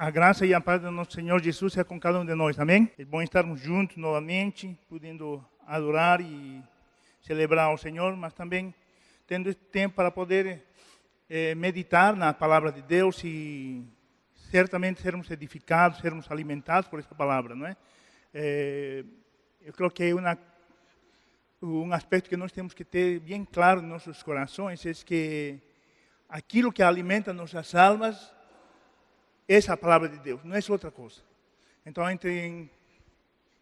A graça e a paz do nosso Senhor Jesus seja com cada um de nós, amém? É bom estarmos juntos novamente, podendo adorar e celebrar ao Senhor, mas também tendo esse tempo para poder meditar na palavra de Deus e certamente sermos edificados, sermos alimentados por essa palavra, não é? Eu creio que um aspecto que nós temos que ter bem claro em nossos corações é que aquilo que alimenta nossas almas é a palavra de Deus, não é outra coisa. Então,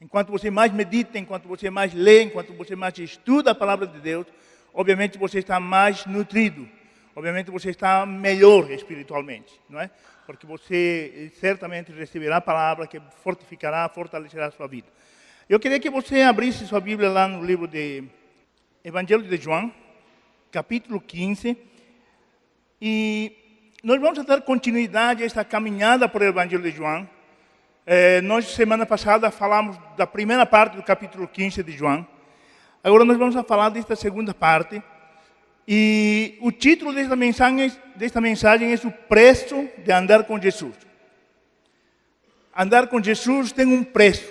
enquanto você mais medita, enquanto você mais lê, enquanto você mais estuda a palavra de Deus, obviamente você está mais nutrido, obviamente você está melhor espiritualmente, não é? Porque você certamente receberá a palavra que fortificará, fortalecerá a sua vida. Eu queria que você abrisse sua Bíblia lá no livro de Evangelho de João, capítulo 15, e nós vamos dar continuidade a esta caminhada por Evangelho de João. Nós, semana passada, falamos da primeira parte do capítulo 15 de João. Agora nós vamos falar desta segunda parte. E o título desta mensagem é o preço de andar com Jesus. Andar com Jesus tem um preço.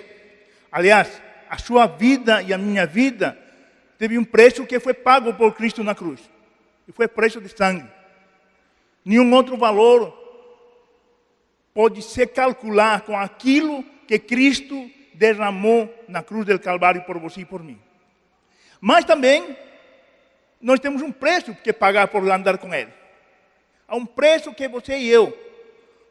Aliás, a sua vida e a minha vida teve um preço que foi pago por Cristo na cruz. E foi preço de sangue. Nenhum outro valor pode se calcular com aquilo que Cristo derramou na cruz do Calvário por você e por mim. Mas também nós temos um preço que pagar por andar com Ele. Há um preço que você e eu,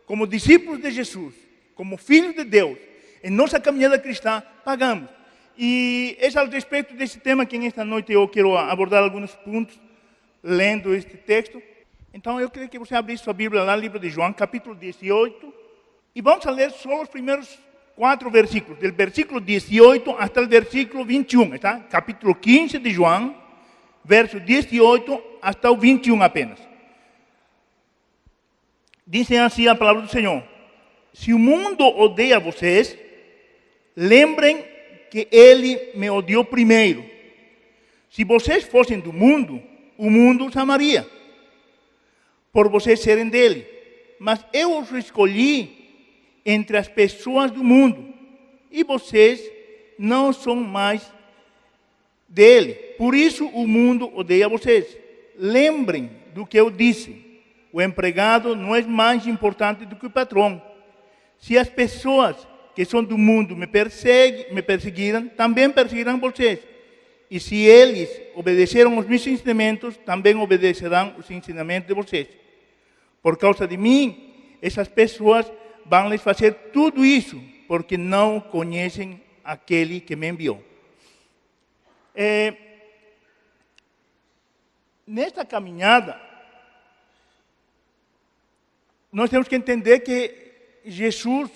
como discípulos de Jesus, como filhos de Deus, em nossa caminhada cristã, pagamos. E é a respeito desse tema que nesta noite eu quero abordar alguns pontos, lendo este texto. Então eu queria que você abrisse sua Bíblia lá no livro de João, capítulo 18, e vamos ler só os primeiros 4 versículos, do versículo 18 até o versículo 21, tá? Capítulo 15 de João, verso 18 até o 21 apenas. Diz assim a palavra do Senhor: se o mundo odeia vocês, lembrem que Ele me odiou primeiro. Se vocês fossem do mundo, o mundo os amaria, por vocês serem dele. Mas eu os escolhi entre as pessoas do mundo, e vocês não são mais dele. Por isso o mundo odeia vocês. Lembrem do que eu disse: o empregado não é mais importante do que o patrão. Se as pessoas que são do mundo me perseguiram, também perseguirão vocês. E se eles obedeceram os meus ensinamentos, também obedecerão os ensinamentos de vocês. Por causa de mim, essas pessoas vão lhes fazer tudo isso, porque não conhecem aquele que me enviou. Nesta caminhada, nós temos que entender que Jesus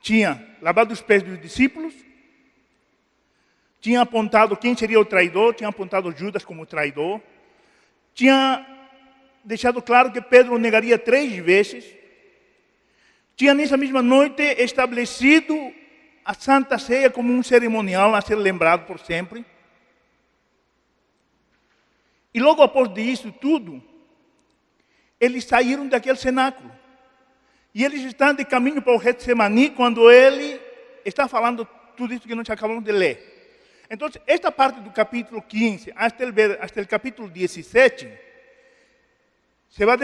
tinha lavado os pés dos discípulos, tinha apontado quem seria o traidor, tinha apontado Judas como traidor, tinha deixado claro que Pedro o negaria 3 vezes, tinha nessa mesma noite estabelecido a Santa Ceia como um cerimonial a ser lembrado por sempre. E logo após disso tudo, eles saíram daquele cenáculo. E eles estão de caminho para o Getsemani quando ele está falando tudo isso que nós acabamos de ler. Então, esta parte do capítulo 15 até o capítulo 17 se vai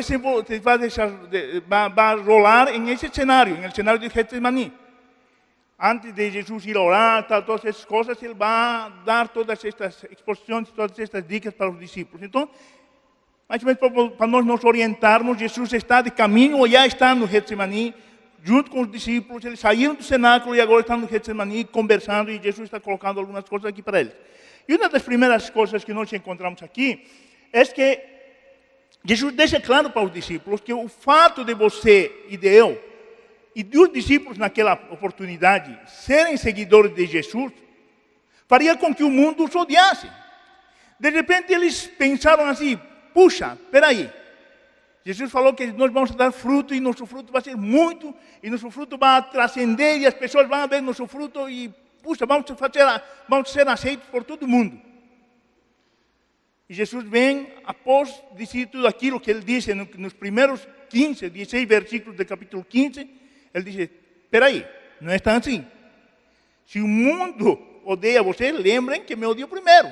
rolar em esse cenário, no cenário de Getsemani. Antes de Jesus ir orar, todas essas coisas, ele vai dar todas estas exposições, todas estas dicas para os discípulos. Então, mais ou menos para nós nos orientarmos, Jesus está de caminho, ou já está no Getsemani, junto com os discípulos. Eles saíram do cenáculo e agora estão no Getsemani conversando, e Jesus está colocando algumas coisas aqui para eles. E uma das primeiras coisas que nós encontramos aqui é que Jesus deixa claro para os discípulos que o fato de você e de eu, e dos discípulos naquela oportunidade, serem seguidores de Jesus, faria com que o mundo os odiasse. De repente eles pensaram assim: puxa, peraí, Jesus falou que nós vamos dar fruto e nosso fruto vai ser muito, e nosso fruto vai transcender e as pessoas vão ver nosso fruto e, puxa, vamos ser aceitos por todo mundo. E Jesus vem, após dizer tudo aquilo que ele disse nos primeiros 15, 16 versículos do capítulo 15, ele diz, espera aí, não é tão assim. Se o mundo odeia vocês, lembrem que me odiou primeiro.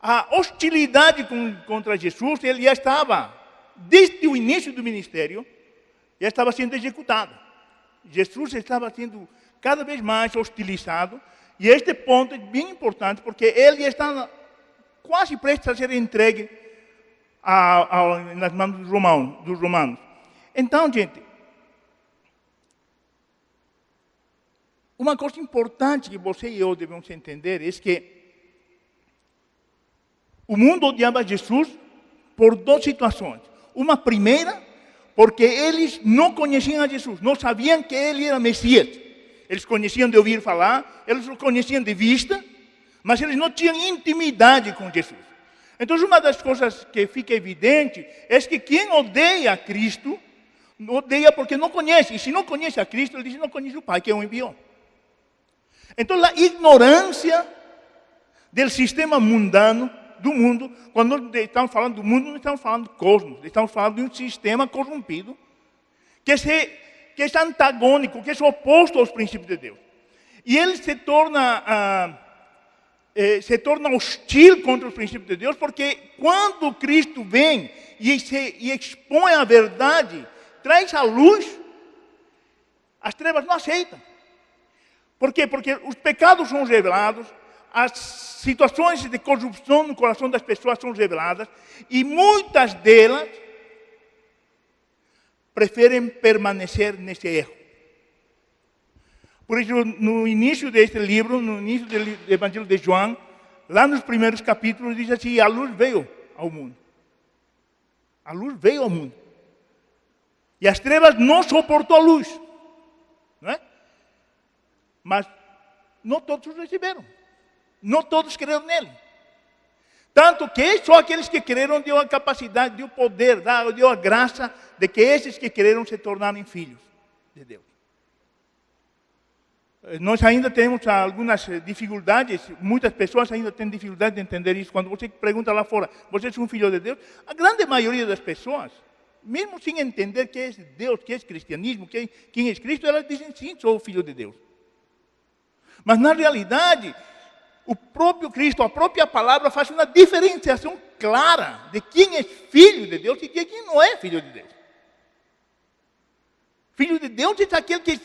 A hostilidade contra Jesus, ele já estava, desde o início do ministério, já estava sendo executada. Jesus estava sendo cada vez mais hostilizado, e este ponto é bem importante, porque ele está quase prestes a ser entregue nas mãos dos romanos. Então, gente, uma coisa importante que você e eu devemos entender é que o mundo odiava Jesus por duas situações. Uma primeira, porque eles não conheciam a Jesus, não sabiam que ele era Messias. Eles conheciam de ouvir falar, eles o conheciam de vista, mas eles não tinham intimidade com Jesus. Então, uma das coisas que fica evidente é que quem odeia a Cristo, odeia porque não conhece. E se não conhece a Cristo, ele diz, não conhece o Pai que o enviou. Então, a ignorância do sistema mundano, do mundo, quando estamos falando do mundo, não estamos falando do cosmos, estamos falando de um sistema corrompido, que é antagônico, que é oposto aos princípios de Deus. E ele se torna hostil contra os princípios de Deus, porque quando Cristo vem e expõe a verdade, traz à luz, as trevas não aceitam. Por quê? Porque os pecados são revelados, as situações de corrupção no coração das pessoas são reveladas, e muitas delas preferem permanecer nesse erro. Por isso, no início deste livro, no início do Evangelho de João, lá nos primeiros capítulos, diz assim, a luz veio ao mundo. A luz veio ao mundo. E as trevas não suportou a luz. Não é? Mas não todos receberam. Não todos creram nele. Tanto que só aqueles que creram deu a capacidade, deu o poder, deu a graça de que esses que creram se tornaram filhos de Deus. Nós ainda temos algumas dificuldades, muitas pessoas ainda têm dificuldade de entender isso. Quando você pergunta lá fora, você é um filho de Deus? A grande maioria das pessoas, mesmo sem entender que é Deus, que é cristianismo, quem é Cristo, elas dizem sim, sou filho de Deus. Mas na realidade, o próprio Cristo, a própria palavra faz uma diferenciação clara de quem é filho de Deus e quem não é filho de Deus. Filho de Deus é aquele que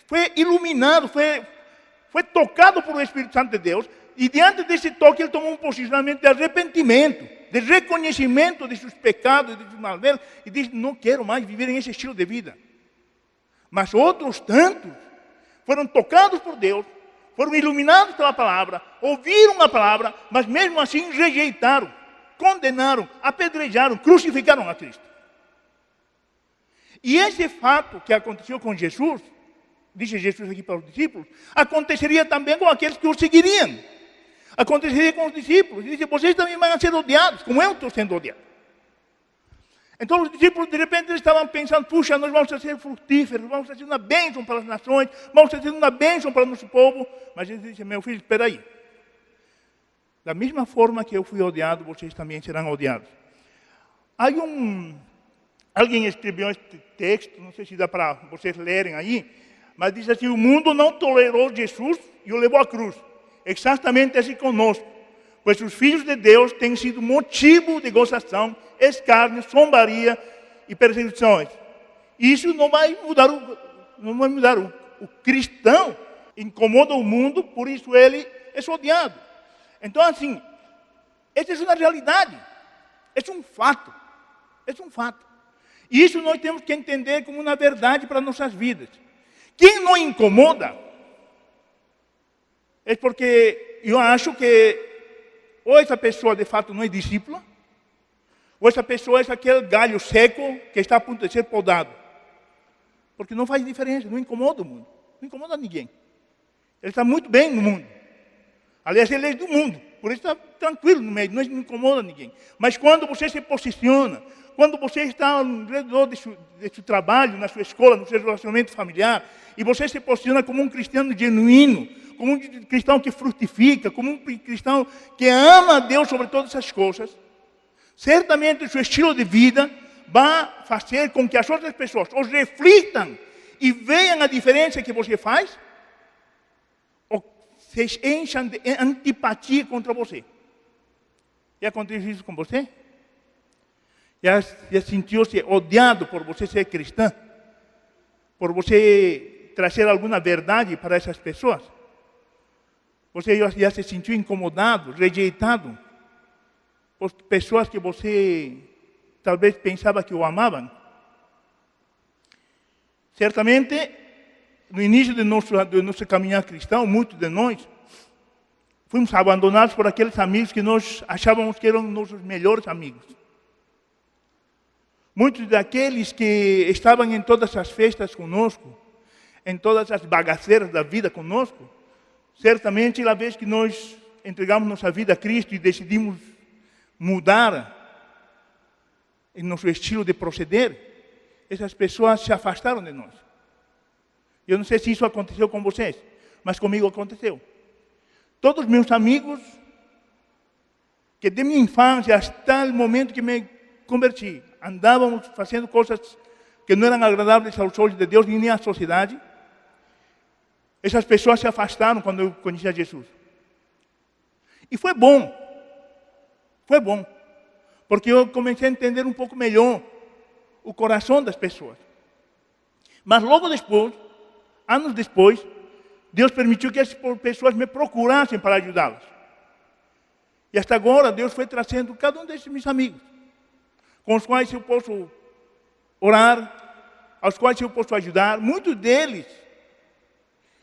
foi iluminado, foi tocado por o Espírito Santo de Deus, e diante desse toque ele tomou um posicionamento de arrependimento, de reconhecimento de seus pecados, de seus malveres, e diz, não quero mais viver em esse estilo de vida. Mas outros tantos foram tocados por Deus, foram iluminados pela palavra, ouviram a palavra, mas mesmo assim rejeitaram, condenaram, apedrejaram, crucificaram a Cristo. E esse fato que aconteceu com Jesus, disse Jesus aqui para os discípulos, aconteceria também com aqueles que o seguiriam. Aconteceria com os discípulos. Ele disse, vocês também vão ser odiados, como eu estou sendo odiado. Então os discípulos, de repente, eles estavam pensando, puxa, nós vamos ser frutíferos, vamos ser uma bênção para as nações, vamos ser uma bênção para o nosso povo. Mas ele disse, meu filho, espera aí. Da mesma forma que eu fui odiado, vocês também serão odiados. Alguém escreveu este texto, não sei se dá para vocês lerem aí, mas diz assim, o mundo não tolerou Jesus e o levou à cruz. Exatamente assim conosco. Pois os filhos de Deus têm sido motivo de gozação, escárnio, zombaria e perseguições. Isso não vai mudar o cristão incomoda o mundo, por isso ele é odiado. Então, assim, essa é uma realidade. É um fato. É um fato. E isso nós temos que entender como uma verdade para nossas vidas. Quem não incomoda é porque eu acho que ou essa pessoa de fato não é discípula, ou essa pessoa é aquele galho seco que está a ponto de ser podado. Porque não faz diferença, não incomoda o mundo, não incomoda ninguém. Ele está muito bem no mundo. Aliás, ele é do mundo, por isso está tranquilo no meio, não incomoda ninguém. Mas quando você se posiciona, quando você está ao redor de seu trabalho, na sua escola, no seu relacionamento familiar, e você se posiciona como um cristiano genuíno, como um cristão que frutifica, como um cristão que ama a Deus sobre todas as coisas, certamente o seu estilo de vida vai fazer com que as outras pessoas os reflitam e vejam a diferença que você faz, ou se encham de antipatia contra você. Já aconteceu isso com você? Já sentiu-se odiado por você ser cristã? Por você trazer alguma verdade para essas pessoas? Você já se sentiu incomodado, rejeitado por pessoas que você talvez pensava que o amavam? Certamente, no início do nosso caminhar cristão, muitos de nós fomos abandonados por aqueles amigos que nós achávamos que eram nossos melhores amigos. Muitos daqueles que estavam em todas as festas conosco, em todas as bagaceiras da vida conosco, certamente, na vez que nós entregamos nossa vida a Cristo e decidimos mudar em nosso estilo de proceder, essas pessoas se afastaram de nós. Eu não sei se isso aconteceu com vocês, mas comigo aconteceu. Todos os meus amigos, que de minha infância até o momento que me converti, andávamos fazendo coisas que não eram agradáveis aos olhos de Deus nem à sociedade, essas pessoas se afastaram quando eu conheci a Jesus. E foi bom, porque eu comecei a entender um pouco melhor o coração das pessoas. Mas logo depois, anos depois, Deus permitiu que essas pessoas me procurassem para ajudá-las. E até agora, Deus foi trazendo cada um desses meus amigos, com os quais eu posso orar, aos quais eu posso ajudar. Muitos deles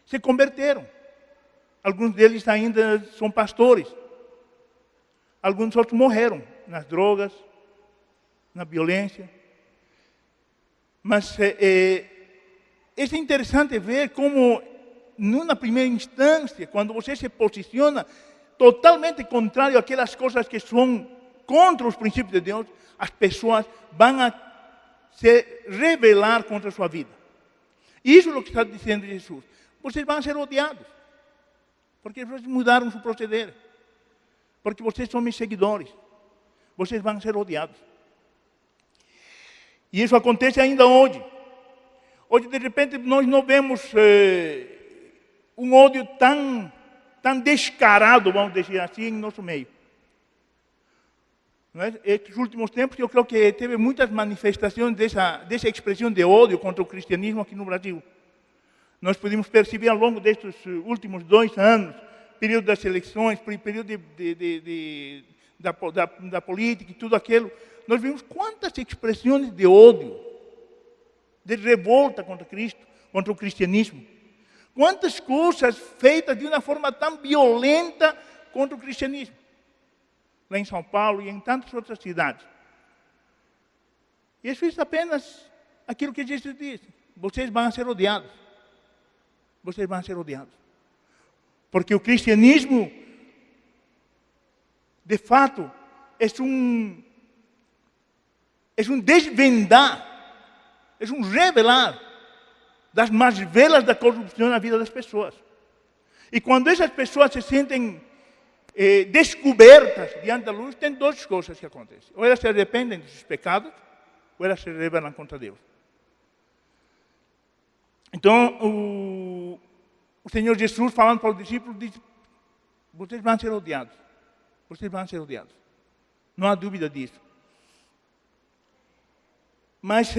se converteram. Alguns deles ainda são pastores. Alguns outros morreram nas drogas, na violência. Mas é interessante ver como, numa primeira instância, quando você se posiciona totalmente contrário àquelas coisas que são contra os princípios de Deus, as pessoas vão a se rebelar contra a sua vida. Isso é o que está dizendo Jesus. Vocês vão ser odiados, porque vocês mudaram seu proceder, porque vocês são meus seguidores. Vocês vão ser odiados. E isso acontece ainda hoje. Hoje, de repente, nós não vemos um ódio tão descarado, vamos dizer assim, em nosso meio. Não é? Estes últimos tempos, eu creio que teve muitas manifestações dessa expressão de ódio contra o cristianismo aqui no Brasil. Nós podemos perceber ao longo destes últimos 2 anos, período das eleições, período da política e tudo aquilo, nós vimos quantas expressões de ódio, de revolta contra Cristo, contra o cristianismo. Quantas coisas feitas de uma forma tão violenta contra o cristianismo. Lá em São Paulo e em tantas outras cidades. E isso é apenas aquilo que Jesus disse. Vocês vão ser odiados. Vocês vão ser odiados. Porque o cristianismo, de fato, é um desvendar, é um revelar das mazelas da corrupção na vida das pessoas. E quando essas pessoas se sentem descobertas diante da luz, tem 2 coisas que acontecem. Ou elas se arrependem dos seus pecados, ou elas se rebelam contra Deus. Então, o Senhor Jesus, falando para os discípulos, diz: vocês vão ser odiados. Vocês vão ser odiados. Não há dúvida disso. Mas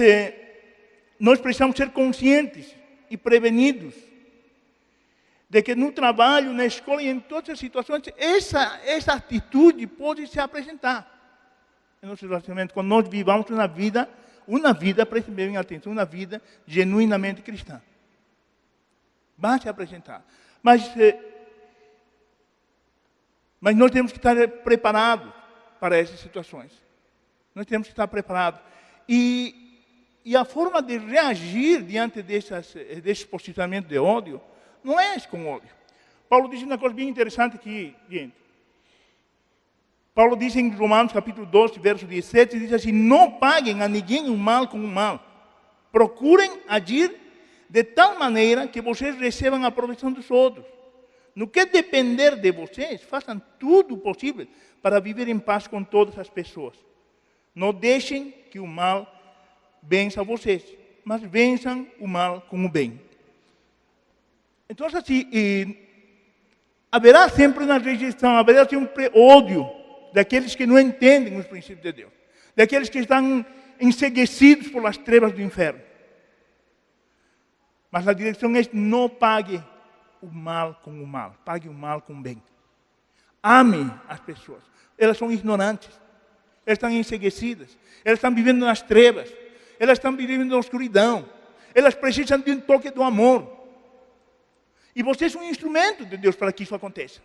nós precisamos ser conscientes e prevenidos de que no trabalho, na escola e em todas as situações, essa atitude pode se apresentar em nosso relacionamento. Quando nós vivamos uma vida, prestem bem atenção, uma vida genuinamente cristã. Vai se apresentar. Mas nós temos que estar preparados para essas situações. Nós temos que estar preparados. E a forma de reagir diante desse posicionamento de ódio não é com ódio. Paulo diz uma coisa bem interessante aqui, gente. Paulo diz em Romanos capítulo 12, verso 17, diz assim: não paguem a ninguém o mal com o mal. Procurem agir de tal maneira que vocês recebam a proteção dos outros. No que depender de vocês, façam tudo o possível para viver em paz com todas as pessoas. Não deixem que o mal vença vocês, mas vençam o mal com o bem. Então, assim, haverá sempre uma rejeição, haverá sempre ódio daqueles que não entendem os princípios de Deus, daqueles que estão enceguecidos por las trevas do inferno. Mas a direção é: não pague o mal com o mal, pague o mal com o bem. Ame as pessoas. Elas são ignorantes, elas estão enceguecidas, elas estão vivendo nas trevas, elas estão vivendo na escuridão, elas precisam de um toque do amor. E você é um instrumento de Deus para que isso aconteça.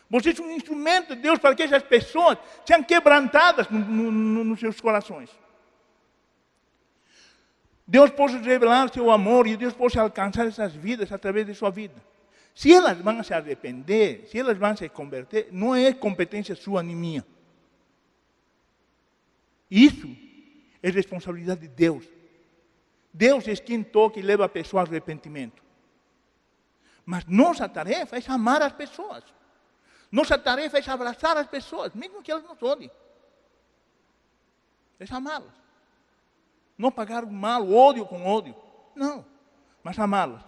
Você é um instrumento de Deus para que essas pessoas sejam quebrantadas nos seus corações. Deus pode revelar seu amor e Deus pode alcançar essas vidas através de sua vida. Se elas vão se arrepender, se elas vão se converter, não é competência sua nem minha. Isso é responsabilidade de Deus. Deus é quem toca e leva a pessoa ao arrependimento. Mas nossa tarefa é amar as pessoas. Nossa tarefa é abraçar as pessoas, mesmo que elas não odiem. É amá-las. Não pagar o mal, o ódio com ódio. Não, mas amá-las.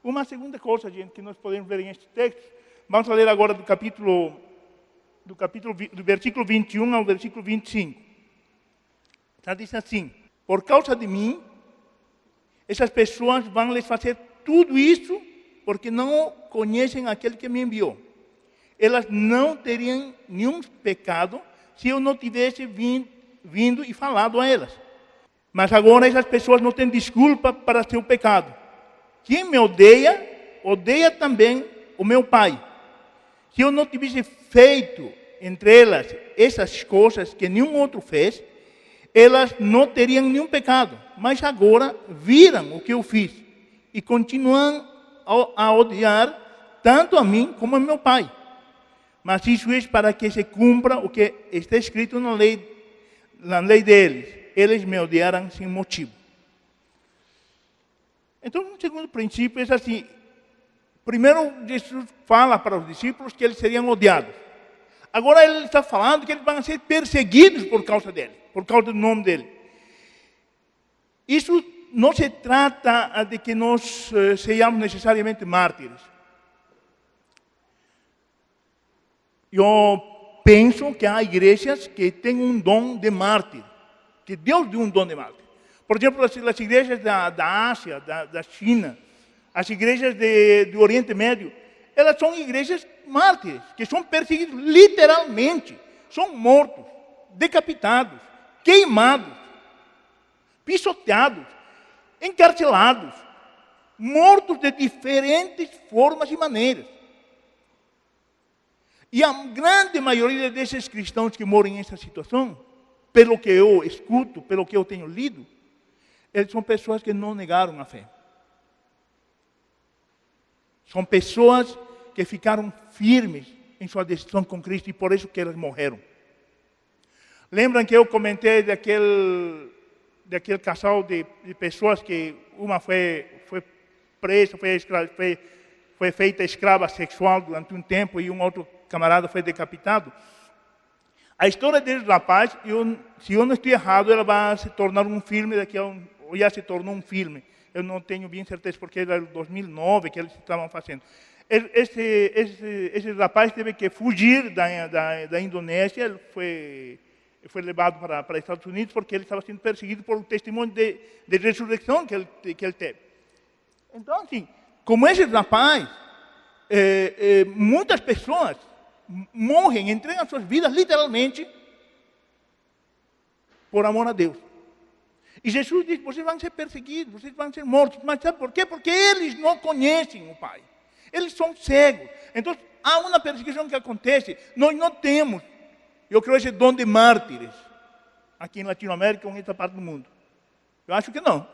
Uma segunda coisa, gente, que nós podemos ver em este texto, vamos ler agora do versículo 21 ao versículo 25. Está diz assim: por causa de mim, essas pessoas vão lhes fazer tudo isso porque não conhecem aquele que me enviou. Elas não teriam nenhum pecado se eu não tivesse vindo e falado a elas. Mas agora essas pessoas não têm desculpa para seu pecado. Quem me odeia, odeia também o meu Pai. Se eu não tivesse feito entre elas essas coisas que nenhum outro fez, elas não teriam nenhum pecado. Mas agora viram o que eu fiz e continuam a odiar tanto a mim como a meu Pai. Mas isso é para que se cumpra o que está escrito na lei deles. Eles me odiaram sem motivo. Então, um segundo princípio é assim: primeiro, Jesus fala para os discípulos que eles seriam odiados. Agora ele está falando que eles vão ser perseguidos por causa dele, por causa do nome dele. Isso não se trata de que nós sejamos necessariamente mártires. Eu penso que há igrejas que têm um dom de mártir, que Deus deu um dom de mártir. Por exemplo, as igrejas da Ásia, da China, as igrejas do Oriente Médio, elas são igrejas mártires, que são perseguidos literalmente, são mortos, decapitados, queimados, pisoteados, encarcelados, mortos de diferentes formas e maneiras. E a grande maioria desses cristãos que moram nessa situação, pelo que eu escuto, pelo que eu tenho lido, eles são pessoas que não negaram a fé. São pessoas que ficaram firmes em sua decisão com Cristo e por isso que elas morreram. Lembram que eu comentei daquele casal de pessoas que uma foi presa, foi feita escrava sexual durante um tempo e um outro camarada foi decapitado? A história desse rapaz, se eu não estou errado, ela vai se tornar um filme ou já se tornou um filme. Eu não tenho bem certeza, porque era 2009 que eles estavam fazendo. Esse rapaz teve que fugir da Indonésia, ele foi levado para os Estados Unidos porque ele estava sendo perseguido por um testemunho de ressurreição que ele teve. Então, assim, como esse rapaz, muitas pessoas morrem, entregam suas vidas literalmente por amor a Deus. E Jesus diz: vocês vão ser perseguidos, vocês vão ser mortos. Mas sabe por quê? Porque eles não conhecem o Pai. Eles são cegos. Então, há uma perseguição que acontece. Nós não temos, eu creio, esse dom de mártires aqui em Latinoamérica ou em outra parte do mundo. Eu acho que não.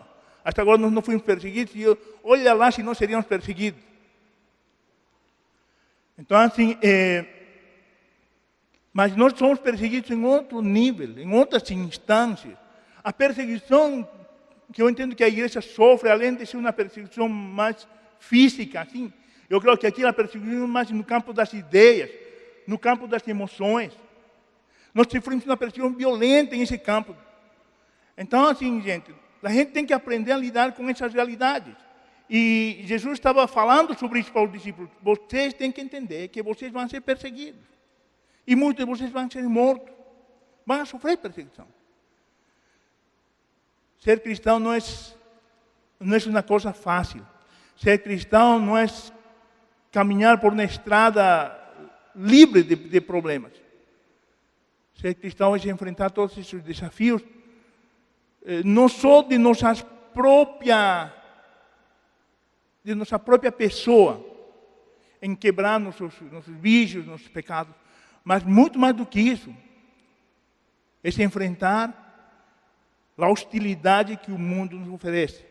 Até agora nós não fomos perseguidos e olha lá se nós seríamos perseguidos. Então, assim, Mas nós somos perseguidos em outro nível, em outras instâncias. A perseguição que eu entendo que a igreja sofre, além de ser uma perseguição mais física, assim, eu creio que aqui a perseguição é mais no campo das ideias, no campo das emoções. Nós sofremos uma perseguição violenta nesse campo. Então, assim, gente, a gente tem que aprender a lidar com essas realidades. E Jesus estava falando sobre isso para os discípulos. Vocês têm que entender que vocês vão ser perseguidos. E muitos de vocês vão ser mortos. Vão sofrer perseguição. Ser cristão não é uma coisa fácil. Ser cristão não é caminhar por uma estrada livre de problemas. Ser cristão é enfrentar todos esses desafios, não só de nossa própria pessoa, em quebrar nossos vícios, nossos pecados, mas muito mais do que isso, é se enfrentar a hostilidade que o mundo nos oferece,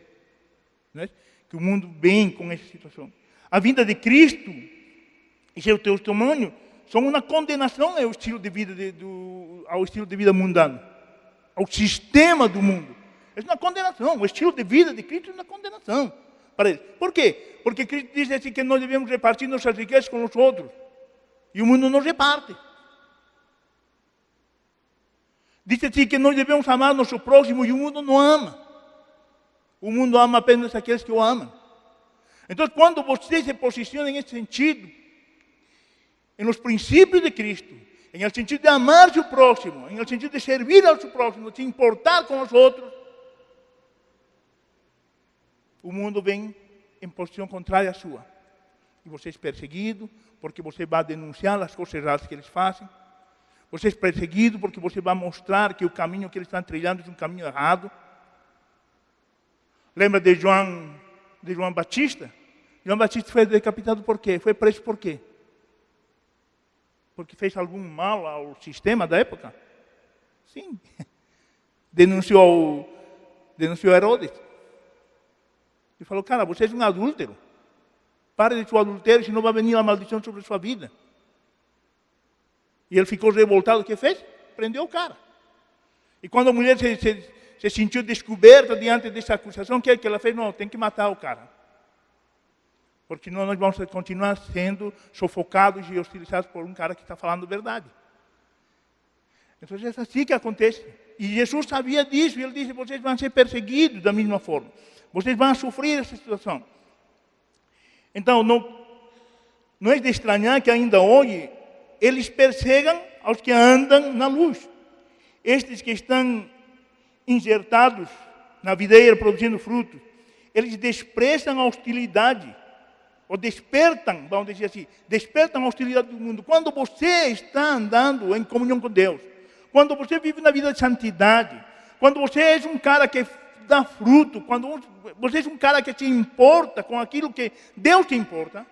né? Que o mundo vem com essa situação. A vinda de Cristo e seu testemunho são uma condenação ao estilo de vida mundano, ao sistema do mundo. É uma condenação. O estilo de vida de Cristo é uma condenação para eles. Por quê? Porque Cristo diz assim que nós devemos repartir nossas riquezas com os outros. E o mundo não reparte. Diz assim que nós devemos amar nosso próximo e o mundo não ama. O mundo ama apenas aqueles que o amam. Então, quando você se posiciona nesse sentido, nos princípios de Cristo, no sentido de amar seu próximo, no sentido de servir ao seu próximo, de se importar com os outros, o mundo vem em posição contrária à sua. E você é perseguido porque você vai denunciar as coisas erradas que eles fazem. Você é perseguido porque você vai mostrar que o caminho que eles estão trilhando é um caminho errado. Lembra de João Batista? João Batista foi decapitado por quê? Foi preso por quê? Porque fez algum mal ao sistema da época? Sim. Denunciou Herodes. E falou, cara, você é um adúltero. Pare de seu adultério, senão vai venir a maldição sobre a sua vida. E ele ficou revoltado. O que fez? Prendeu o cara. E quando a mulher se sentiu descoberta diante dessa acusação, o que ela fez? Não, tem que matar o cara. Porque senão nós vamos continuar sendo sufocados e hostilizados por um cara que está falando verdade. Então é assim que acontece. E Jesus sabia disso, e ele disse, vocês vão ser perseguidos da mesma forma. Vocês vão sofrer essa situação. Então, não é de estranhar que ainda hoje eles perseguem aos que andam na luz. Estes que estão injertados na videira produzindo frutos, eles desprezam a hostilidade, ou despertam, vamos dizer assim, despertam a hostilidade do mundo. Quando você está andando em comunhão com Deus, quando você vive na vida de santidade, quando você é um cara que dá fruto, quando você é um cara que se importa com aquilo que Deus te importa,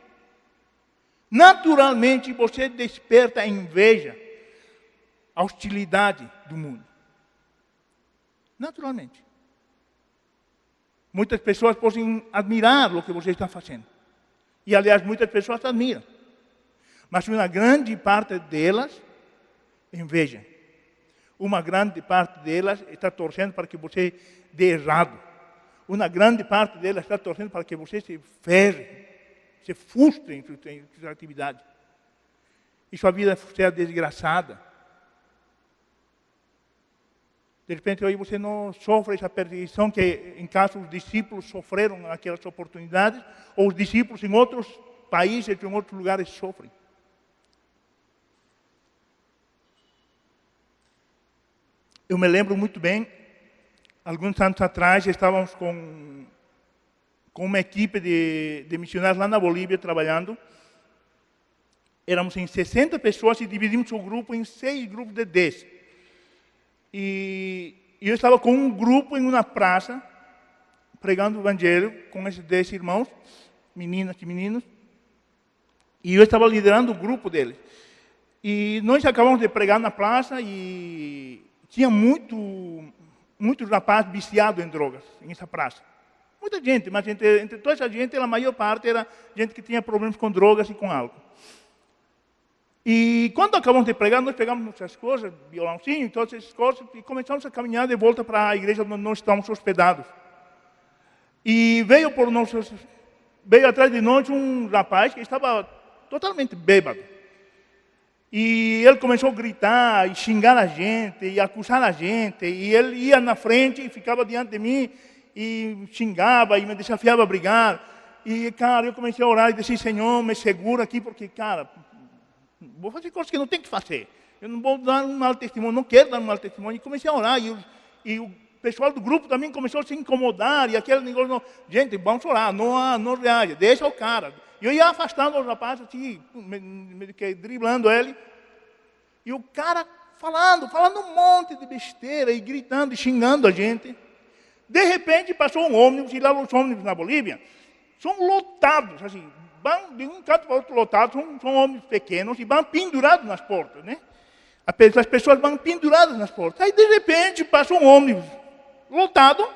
naturalmente você desperta a inveja, a hostilidade do mundo. Naturalmente. Muitas pessoas podem admirar o que você está fazendo. E, aliás, muitas pessoas admiram. Mas uma grande parte delas invejam. Uma grande parte delas está torcendo para que você dê errado. Uma grande parte delas está torcendo para que você se ferre, se frustre em sua atividade. E sua vida seja desgraçada. De repente, hoje você não sofre essa perseguição que, em caso, os discípulos sofreram naquelas oportunidades, ou os discípulos em outros países, em outros lugares, sofrem. Eu me lembro muito bem, alguns anos atrás, estávamos com uma equipe de missionários lá na Bolívia trabalhando. Éramos em 60 pessoas e dividimos o grupo em 6 grupos de 10. E eu estava com um grupo em uma praça, pregando o evangelho com esses 10 irmãos, meninas e meninos. E eu estava liderando o grupo deles. E nós acabamos de pregar na praça e tinha muitos rapazes viciados em drogas, nessa praça. Muita gente, mas entre toda essa gente, a maior parte era gente que tinha problemas com drogas e com álcool. E quando acabamos de pregar, nós pegamos nossas coisas, violãozinho, todas essas coisas, e começamos a caminhar de volta para a igreja onde nós estávamos hospedados. E veio atrás de nós um rapaz que estava totalmente bêbado. E ele começou a gritar e xingar a gente, e acusar a gente. E ele ia na frente e ficava diante de mim e xingava e me desafiava a brigar. E, cara, eu comecei a orar e disse, Senhor, me segura aqui, porque, cara, vou fazer coisas que não tenho que fazer. Eu não vou dar um mau testemunho, não quero dar um mau testemunho. E comecei a orar. E o pessoal do grupo também começou a se incomodar. E aquele negócio, não, gente, vamos orar, não reage, deixa o cara. E eu ia afastando o rapaz, assim, driblando ele. E o cara falando um monte de besteira, e gritando, e xingando a gente. De repente, passou um ônibus, e lá os ônibus na Bolívia são lotados, assim, vão de um canto para outro lotados, são ônibus pequenos, e vão pendurados nas portas, né? As pessoas vão penduradas nas portas. Aí, de repente, passa um ônibus lotado,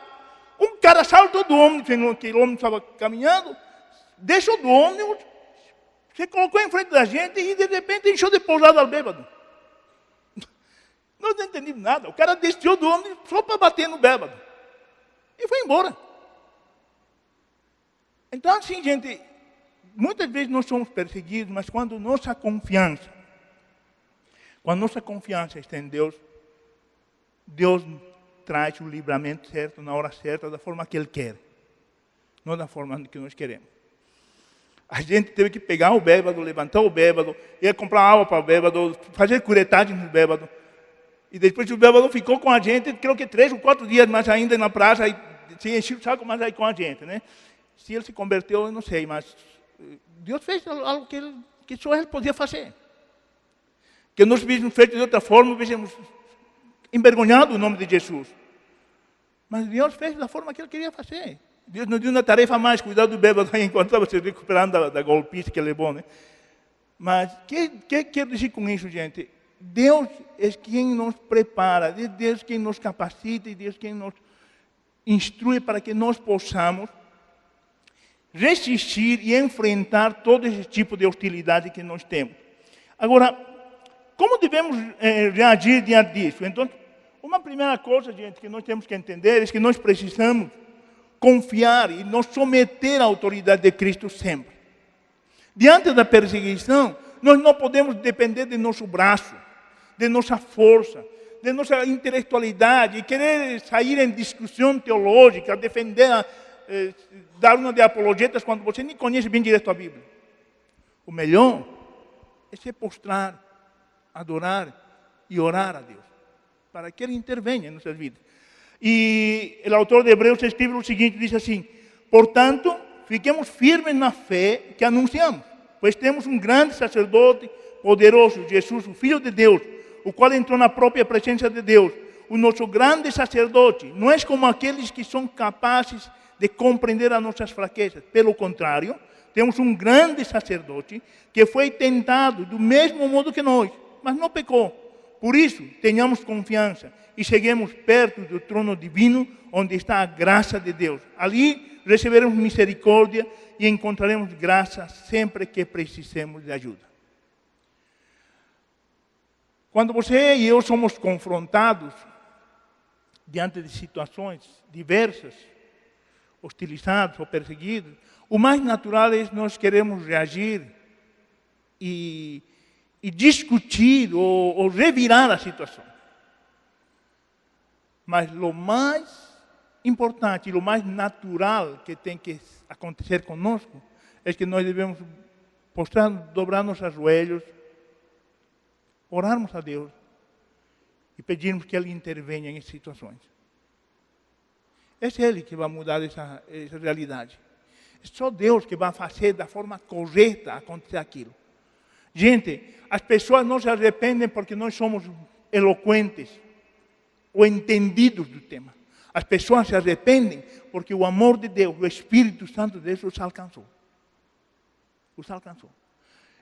um cara saltou do ônibus, que o ônibus estava caminhando, deixou do ônibus, se colocou em frente da gente e, de repente, encheu de pousada ao bêbado. Nós não entendemos nada. O cara desceu do ônibus só para bater no bêbado. E foi embora. Então, assim, gente, muitas vezes nós somos perseguidos, mas quando nossa confiança está em Deus, Deus traz o livramento certo, na hora certa, da forma que Ele quer. Não da forma que nós queremos. A gente teve que pegar o bêbado, levantar o bêbado, ir comprar água para o bêbado, fazer curetagem no bêbado. E depois o bêbado ficou com a gente, creio que 3 ou 4 dias mais ainda na praça, e se encheu o saco mais aí com a gente, né? Se ele se converteu, eu não sei, mas Deus fez algo que só Ele podia fazer. Que nós víamos feito de outra forma, víamos envergonhado o nome de Jesus. Mas Deus fez da forma que Ele queria fazer. Deus nos deu uma tarefa a mais, cuidar do bêbado enquanto estava se recuperando da golpice que levou, né? Mas, o que quero dizer com isso, gente? Deus é quem nos prepara, é Deus quem nos capacita, e Deus quem nos instrui para que nós possamos resistir e enfrentar todo esse tipo de hostilidade que nós temos. Agora, como devemos reagir diante disso? Então, uma primeira coisa, gente, que nós temos que entender é que nós precisamos confiar e nos someter à autoridade de Cristo sempre. Diante da perseguição, nós não podemos depender de nosso braço, de nossa força, de nossa intelectualidade, e querer sair em discussão teológica, defender, dar uma de apologetas quando você nem conhece bem direito a Bíblia. O melhor é se postrar, adorar e orar a Deus, para que Ele intervenha em nossas vidas. E o autor de Hebreus escreve o seguinte, diz assim: portanto, fiquemos firmes na fé que anunciamos, pois temos um grande sacerdote poderoso, Jesus, o Filho de Deus, o qual entrou na própria presença de Deus. O nosso grande sacerdote não é como aqueles que são capazes de compreender as nossas fraquezas. Pelo contrário, temos um grande sacerdote que foi tentado do mesmo modo que nós, mas não pecou. Por isso, tenhamos confiança e cheguemos perto do trono divino, onde está a graça de Deus. Ali receberemos misericórdia e encontraremos graça sempre que precisemos de ajuda. Quando você e eu somos confrontados diante de situações diversas, hostilizados ou perseguidos, o mais natural é nós queremos reagir e discutir ou revirar a situação. Mas o mais importante e o mais natural que tem que acontecer conosco é que nós devemos dobrar nossos joelhos, orarmos a Deus e pedirmos que Ele intervenha em situações. É Ele que vai mudar essa realidade. É só Deus que vai fazer da forma correta acontecer aquilo. Gente, as pessoas não se arrependem porque nós somos eloquentes ou entendidos do tema. As pessoas se arrependem porque o amor de Deus, o Espírito Santo de Deus os alcançou. Os alcançou.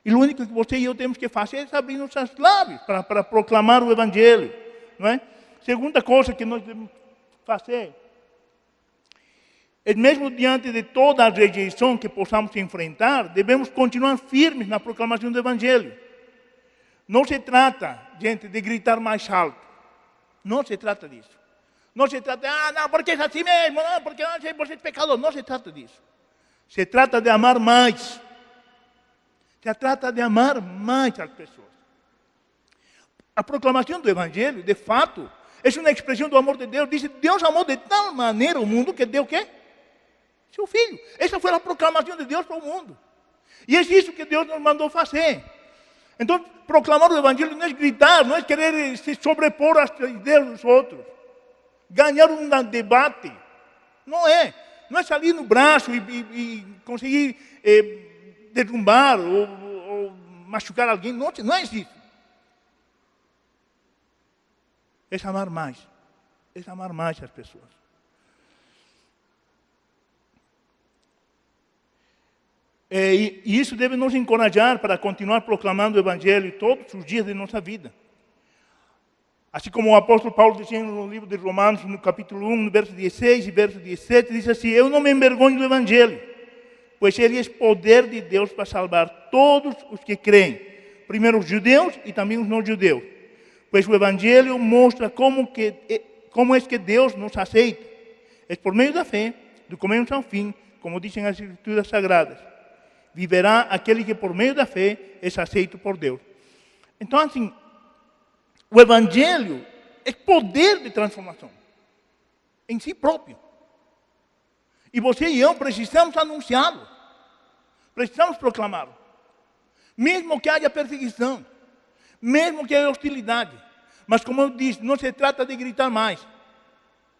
E o único que você e eu temos que fazer é abrir nossos lábios para proclamar o Evangelho. Não é? Segunda coisa que nós devemos fazer é, mesmo diante de toda a rejeição que possamos enfrentar, devemos continuar firmes na proclamação do Evangelho. Não se trata, gente, de gritar mais alto. Não se trata disso. Não se trata de, não, porque é assim mesmo, não, porque você é pecador. Não se trata disso. Se trata de amar mais. Se trata de amar mais as pessoas. A proclamação do Evangelho, de fato, é uma expressão do amor de Deus. Diz, Deus amou de tal maneira o mundo que deu o quê? Seu Filho. Essa foi a proclamação de Deus para o mundo. E é isso que Deus nos mandou fazer. Então, proclamar o Evangelho não é gritar, não é querer se sobrepor às ideias dos outros. Ganhar um debate. Não é. Não é sair no braço e conseguir derrubar ou machucar alguém. Não é isso. É amar mais. É amar mais as pessoas. E isso deve nos encorajar para continuar proclamando o Evangelho todos os dias de nossa vida. Assim como o apóstolo Paulo dizia no livro de Romanos, no capítulo 1, no verso 16 e verso 17, diz assim, eu não me envergonho do Evangelho, pois ele é poder de Deus para salvar todos os que creem, primeiro os judeus e também os não-judeus. Pois o Evangelho mostra como é que Deus nos aceita. É por meio da fé, do começo ao fim, como dizem as Escrituras Sagradas. Viverá aquele que por meio da fé é aceito por Deus. Então, assim, o Evangelho é poder de transformação em si próprio. E você e eu precisamos anunciá-lo. Precisamos proclamá-lo. Mesmo que haja perseguição, mesmo que haja hostilidade. Mas como eu disse, não se trata de gritar mais.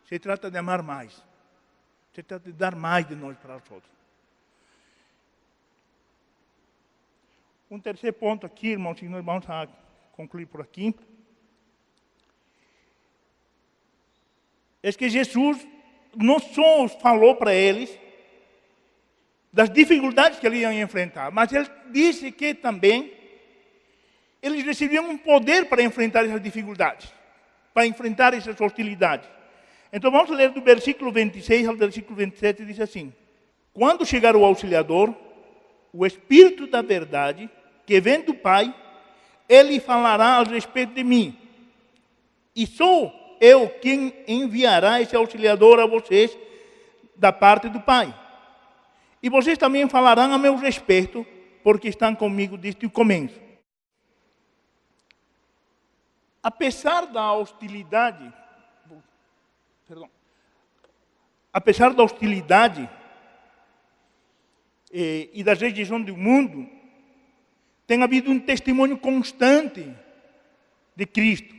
Se trata de amar mais. Se trata de dar mais de nós para os outros. Um terceiro ponto aqui, irmãos, e nós vamos a concluir por aqui. É que Jesus não só falou para eles das dificuldades que eles iam enfrentar, mas ele disse que também eles recebiam um poder para enfrentar essas dificuldades, para enfrentar essas hostilidades. Então vamos ler do versículo 26 ao versículo 27, diz assim: quando chegar o Auxiliador, o Espírito da verdade, que vem do Pai, ele falará a respeito de mim. E sou eu quem enviará esse Auxiliador a vocês da parte do Pai. E vocês também falarão a meu respeito, porque estão comigo desde o começo. Apesar da hostilidade, e da rejeição do mundo, tem havido um testemunho constante de Cristo.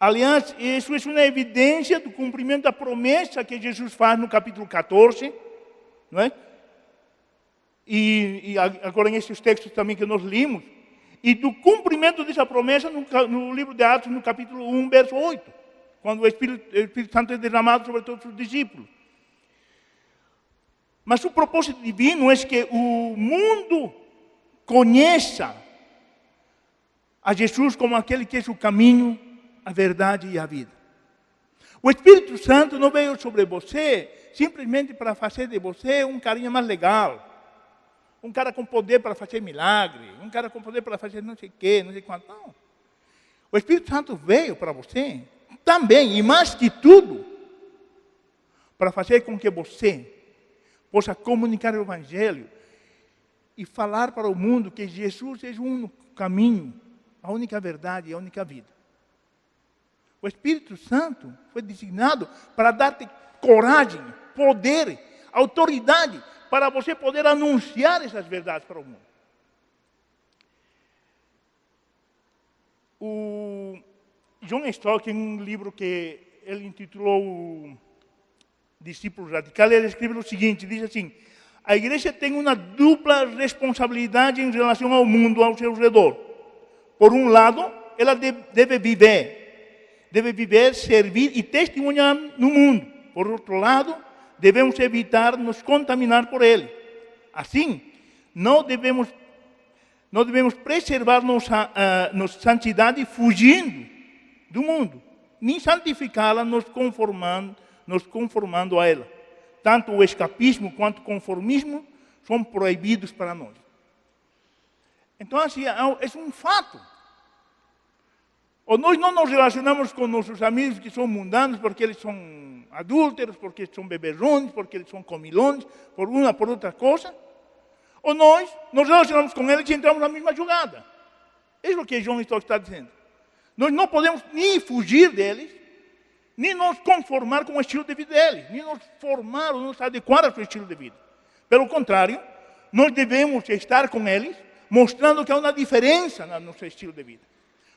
Aliás, isso é uma evidência do cumprimento da promessa que Jesus faz no capítulo 14, não é? E agora nesses textos também que nós limos, e do cumprimento dessa promessa no livro de Atos, no capítulo 1, verso 8, quando o Espírito Santo é derramado sobre todos os discípulos. Mas o propósito divino é que o mundo conheça a Jesus como aquele que é o caminho, a verdade e a vida. O Espírito Santo não veio sobre você simplesmente para fazer de você um carinha mais legal, um cara com poder para fazer milagre, um cara com poder para fazer não sei o quê, não sei quanto. Não. O Espírito Santo veio para você também, e mais que tudo, para fazer com que você possa comunicar o Evangelho e falar para o mundo que Jesus é o único caminho, a única verdade e a única vida. O Espírito Santo foi designado para dar-te coragem, poder, autoridade, para você poder anunciar essas verdades para o mundo. O John Stott, em um livro que ele intitulou Discípulo Radical, ele escreve o seguinte, diz assim: a igreja tem uma dupla responsabilidade em relação ao mundo ao seu redor. Por um lado, ela deve viver, servir e testemunhar no mundo. Por outro lado, devemos evitar nos contaminar por ele. Assim, não devemos preservar nossa santidade fugindo do mundo, nem santificá-la nos conformando a ela. Tanto o escapismo quanto o conformismo são proibidos para nós. Então, assim, é um fato. Ou nós não nos relacionamos com nossos amigos que são mundanos porque eles são adúlteros, porque são beberrões, porque eles são comilões, por uma, por outra coisa. Ou nós nos relacionamos com eles e entramos na mesma jogada. É o que João está dizendo. Nós não podemos nem fugir deles, nem nos conformar com o estilo de vida deles, nem nos formar ou nos adequar ao seu estilo de vida. Pelo contrário, nós devemos estar com eles, mostrando que há uma diferença no nosso estilo de vida.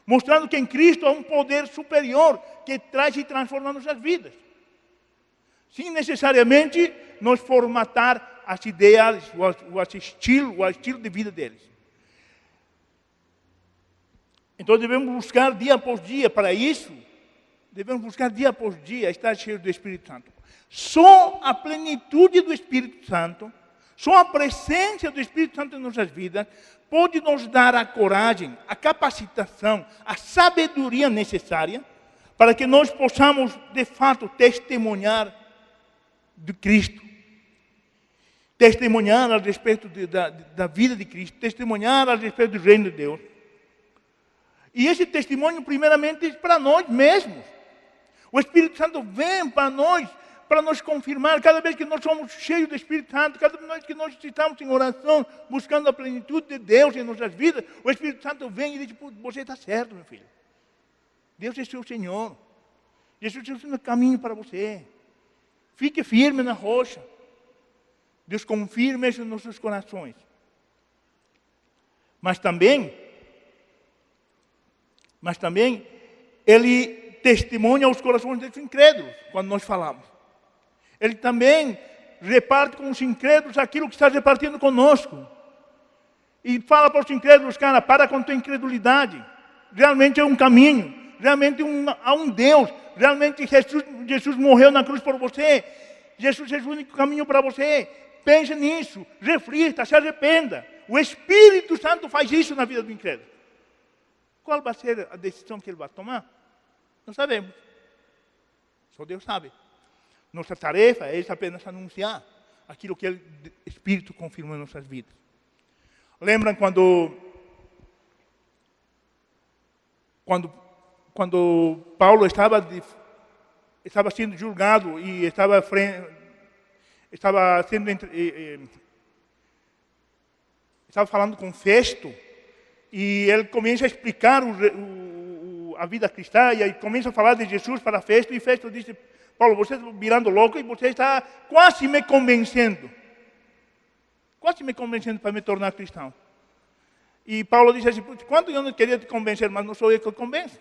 Mostrando que em Cristo há um poder superior que traz e transforma nossas vidas. Sem necessariamente nos formatar as ideias, o estilo de vida deles. Então devemos buscar dia após dia para isso. Devemos buscar dia após dia estar cheios do Espírito Santo. Só a plenitude do Espírito Santo, só a presença do Espírito Santo em nossas vidas pode nos dar a coragem, a capacitação, a sabedoria necessária para que nós possamos, de fato, testemunhar de Cristo. Testemunhar a respeito da vida de Cristo, testemunhar a respeito do reino de Deus. E esse testemunho, primeiramente, é para nós mesmos. O Espírito Santo vem para nos confirmar, cada vez que nós somos cheios do Espírito Santo, cada vez que nós estamos em oração, buscando a plenitude de Deus em nossas vidas, o Espírito Santo vem e diz, você está certo, meu filho. Deus é seu Senhor. Jesus é o caminho para você. Fique firme na rocha. Deus confirma isso nos nossos corações. Mas também, Ele testemunha os corações dos incrédulos, quando nós falamos. Ele também reparte com os incrédulos aquilo que está repartindo conosco. E fala para os incrédulos, cara, para com tua incredulidade. Realmente é um caminho, realmente há um Deus, realmente Jesus morreu na cruz por você. Jesus é o único caminho para você. Pense nisso, reflita, se arrependa. O Espírito Santo faz isso na vida do incrédulo. Qual vai ser a decisão que ele vai tomar? Não sabemos. Só Deus sabe. Nossa tarefa é apenas anunciar aquilo que o Espírito confirma em nossas vidas. Lembram quando Paulo estava sendo julgado e estava falando com Festo, e ele começa a explicar a vida cristã, e aí começa a falar de Jesus para Festo, e Festo disse, Paulo, você está virando louco e você está quase me convencendo para me tornar cristão. E Paulo disse assim, quanto eu não queria te convencer, mas não sou eu que eu convenço.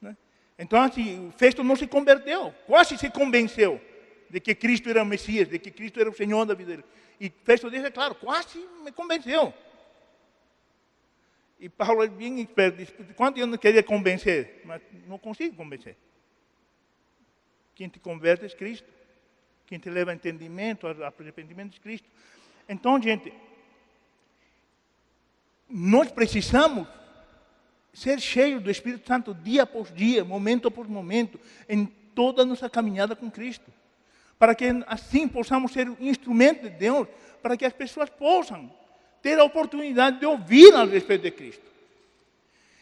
Né? Então, assim, Festo não se converteu, quase se convenceu de que Cristo era o Messias, de que Cristo era o Senhor da vida dele. E Festo disse, claro, quase me convenceu. E Paulo é bem esperto, disse, quanto eu não queria convencer, mas não consigo convencer. Quem te converte é Cristo. Quem te leva a entendimento, a arrependimento é Cristo. Então, gente, nós precisamos ser cheios do Espírito Santo dia após dia, momento após momento, em toda a nossa caminhada com Cristo. Para que assim possamos ser instrumento de Deus, para que as pessoas possam ter a oportunidade de ouvir a respeito de Cristo.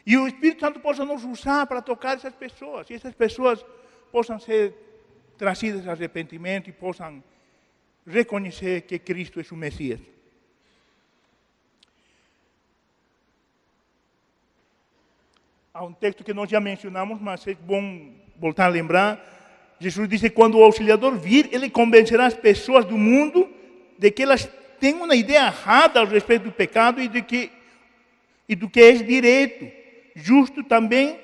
E o Espírito Santo possa nos usar para tocar essas pessoas, e essas pessoas possam ser trazidas a arrependimento e possam reconhecer que Cristo é o Messias. Há um texto que nós já mencionamos, mas é bom voltar a lembrar. Jesus disse, quando o Auxiliador vir, Ele convencerá as pessoas do mundo de que elas têm uma ideia errada a respeito do pecado e do que é direito, justo também,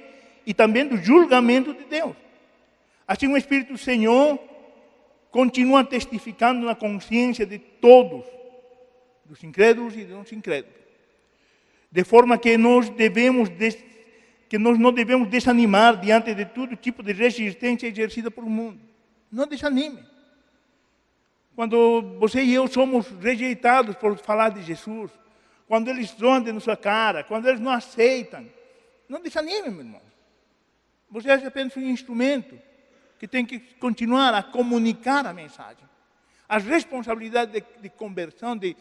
e também do julgamento de Deus. Assim o Espírito do Senhor continua testificando na consciência de todos, dos incrédulos e dos incrédulos. De forma que nós não devemos desanimar diante de todo tipo de resistência exercida pelo mundo. Não desanime. Quando você e eu somos rejeitados por falar de Jesus, quando eles zombam na sua cara, quando eles não aceitam, não desanime, meu irmão. Você é apenas um instrumento que tem que continuar a comunicar a mensagem. A responsabilidade de conversão, de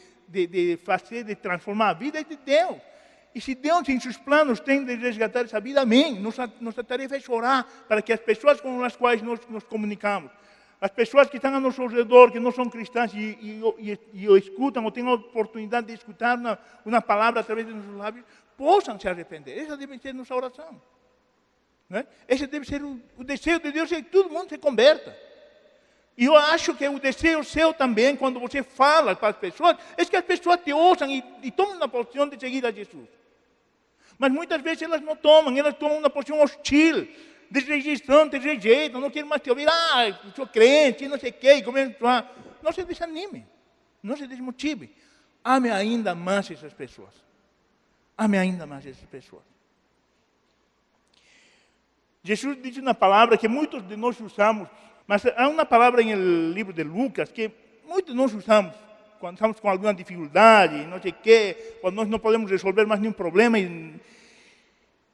fazer, de transformar a vida é de Deus. E se Deus, em seus planos, tem de resgatar essa vida, amém. Nossa tarefa é chorar para que as pessoas com as quais nós nos comunicamos, as pessoas que estão ao nosso redor, que não são cristãs e escutam ou têm a oportunidade de escutar uma palavra através dos nossos lábios, possam se arrepender. Essa deve ser nossa oração. Né? Esse deve ser o desejo de Deus, é que todo mundo se converta. E eu acho que o desejo seu também, quando você fala para as pessoas, é que as pessoas te ouçam e tomem uma posição de seguir a Jesus. Mas muitas vezes elas não tomam, elas tomam uma posição hostil, de rejeição, de rejeito, não querem mais te ouvir, eu sou crente, não sei o quê, não se desanime, não se desmotive. Ame ainda mais essas pessoas. Ame ainda mais essas pessoas. Jesus disse uma palavra que muitos de nós usamos, mas há uma palavra no livro de Lucas que muitos de nós usamos quando estamos com alguma dificuldade, não sei o quê, quando nós não podemos resolver mais nenhum problema.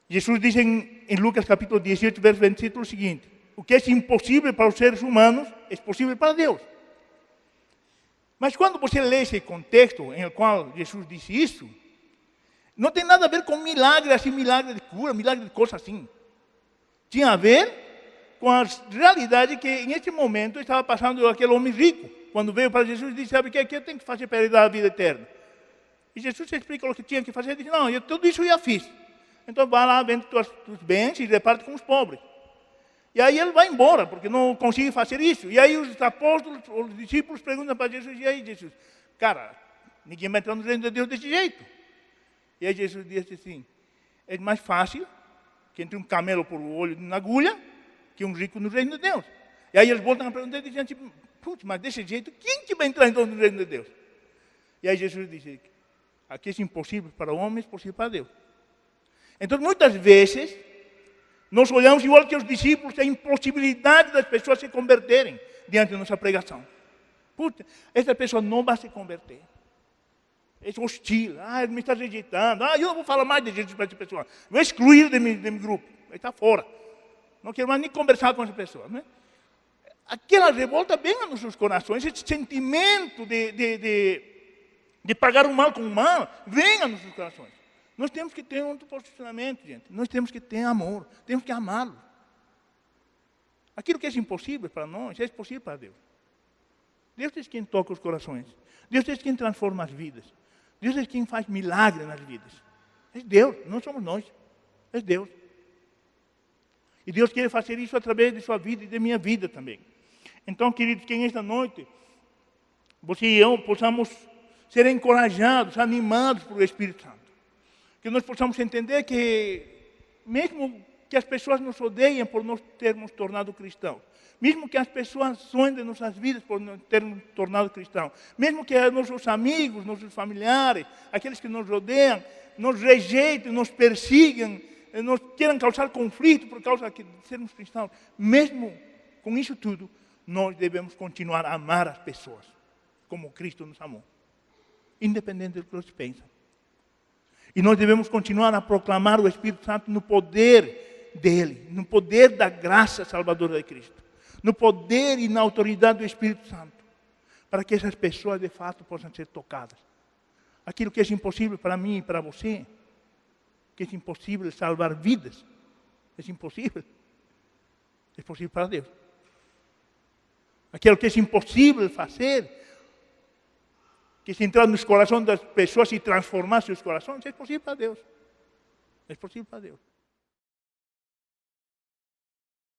Jesus diz em Lucas capítulo 18, verso 27, o seguinte: o que é impossível para os seres humanos é possível para Deus. Mas quando você lê esse contexto em qual Jesus disse isso, não tem nada a ver com milagre, assim, milagre de cura, milagre de coisa assim. Tinha a ver com a realidade que, em esse momento, estava passando aquele homem rico. Quando veio para Jesus, disse: sabe o que eu tenho que fazer para herdar a vida eterna? E Jesus explica o que tinha que fazer. Ele disse: não, tudo isso eu já fiz. Então, vai lá, vende os bens e reparte com os pobres. E aí ele vai embora, porque não consegue fazer isso. E aí os apóstolos, os discípulos perguntam para Jesus: e aí, Jesus? Cara, ninguém vai entrar no reino de Deus desse jeito. E aí Jesus disse assim: é mais fácil que entre um camelo por olho na agulha que um rico no reino de Deus. E aí eles voltam a perguntar, dizendo assim: putz, mas desse jeito, quem que vai entrar então no reino de Deus? E aí Jesus disse: aqui é impossível para o homem, é possível para Deus. Então, muitas vezes, nós olhamos igual que os discípulos, a impossibilidade das pessoas se converterem diante da nossa pregação. Puta, essa pessoa não vai se converter. É hostil. Ele me está rejeitando. Eu não vou falar mais de Jesus para essa pessoa. Vou excluir de meu grupo. Ele está fora. Não quero mais nem conversar com essa pessoa. Né? Aquela revolta vem a nossos corações. Esse sentimento de pagar o mal com o mal vem a nossos corações. Nós temos que ter outro posicionamento, gente. Nós temos que ter amor. Temos que amá-lo. Aquilo que é impossível para nós, é possível para Deus. Deus é quem toca os corações. Deus é quem transforma as vidas. Deus é quem faz milagre nas vidas. É Deus, não somos nós. É Deus. E Deus quer fazer isso através de sua vida e de minha vida também. Então, queridos, que nesta noite, você e eu possamos ser encorajados, animados pelo Espírito Santo. Que nós possamos entender que, mesmo que as pessoas nos odeiem por nós termos tornado cristãos, mesmo que as pessoas sonhem de nossas vidas por nos termos tornado cristãos, mesmo que nossos amigos, nossos familiares, aqueles que nos rodeiam, nos rejeitem, nos persigam, nos queiram causar conflito por causa de sermos cristãos, mesmo com isso tudo, nós devemos continuar a amar as pessoas, como Cristo nos amou, independente do que eles pensam. E nós devemos continuar a proclamar o Espírito Santo no poder dele, no poder da graça salvadora de Cristo, no poder e na autoridade do Espírito Santo, para que essas pessoas de fato possam ser tocadas. Aquilo que é impossível para mim e para você, que é impossível salvar vidas, é impossível. É possível para Deus. Aquilo que é impossível fazer, que se entrar nos corações das pessoas e transformar seus corações, é possível para Deus. É possível para Deus.